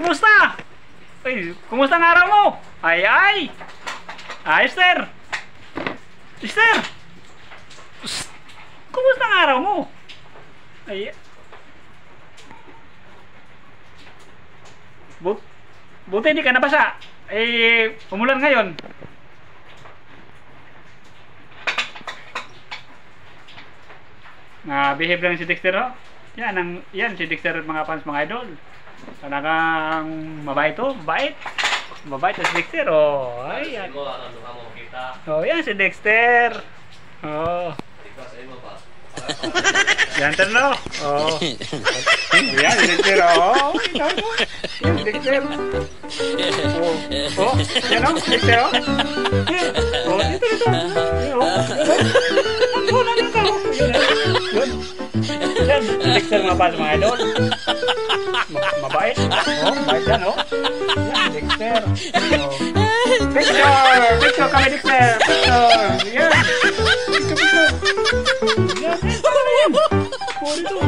Kumusta? Ay, kumusta ang araw mo? Ay, ay! Ay, Esther! Esther! Psst! Kumusta ang araw mo? Ay, buti hindi ka nabasa. Eh, umulan ngayon. Behave lang si Dexter, oh. Yan si Dexter at mga fans, mga idol. Talagang mabait to, mabait. Mabait na si Dexter, oh. Ay, yan. Oh, yan si Dexter. Oh. Yan no. Oh. Yan si Dexter, oh. Yan si Dexter. Oh. Oh, yan oh, Dexter, oh. Oh, dito. Oh, nandito. Yun. Yan, Dexter mga fans, mga idol. Mabait. Oh, mabait yan, oh. Yan, Dexter. Oh. Picture kami, Dexter. Picture. Yan. Picture. Yan, yan. Oh, dito.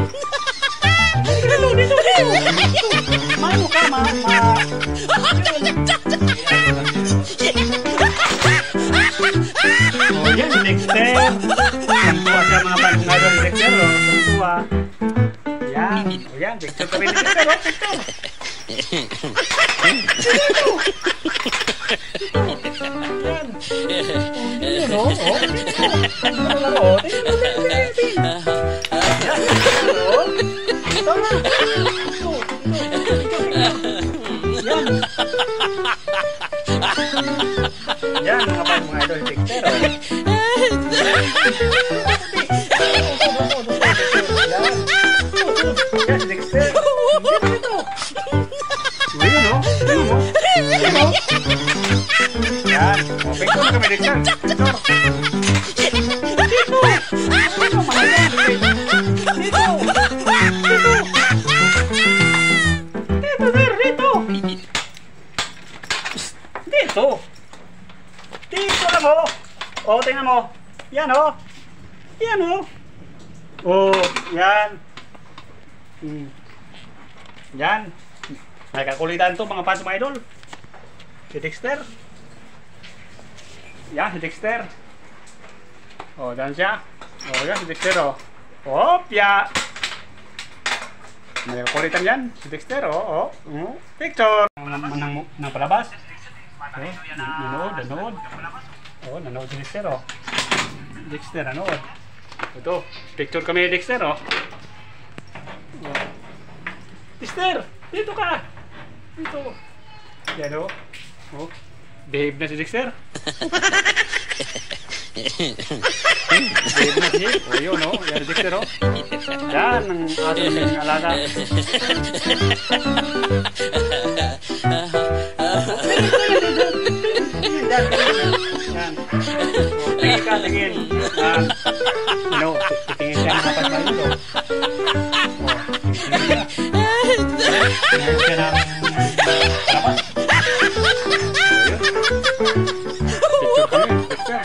Dito. Mano ka, Oh, yan, Dexter. Tumpuwa siya mga fans, mga idol, Dexter, oh. Tumpuwa. Yan. O yan, picture kami ni Dexter, oh. Picture. Dito. Yan. Yan, oh. Oh, dito. Oh, dito. Yan, oh. Dito na. Dito. Yan. Yan, mga fans, mga idol, Dexter, oh. Yan, Dexter. Dito. Ayun, oh. Yan. O, picture kami, Dexter. Picture. Dito. Dito, mga yan. Dito. Dito, sir. Dito. Dito. Dito lang, oh. O, tingnan mo. Yan, oh. Yan, oh. Oh, yan. Yan. Nagkakulitan to mga fans, mga idol. Si Dexter. Yan, si Dexter. O, dyan siya. O, yan si Dexter, o. Opya. Nagkakulitan yan. Si Dexter, o. Picture. Nang palabas. Nanood. O, nanood si Dexter, o. Dexter, nanood. Ito, picture kami ni Dexter, o. Dexter, dito ka. Dito. Yan, o. Oh, behave na si Dexter. Behave na si. O, yun, o. Yan si Dexter, o. Yan, ang aso ng alaga. Yan. Tingin ka, tingin. Ano, titingin siya ng kapat na ito. Tingin siya ng kapat. Picture kami, picture.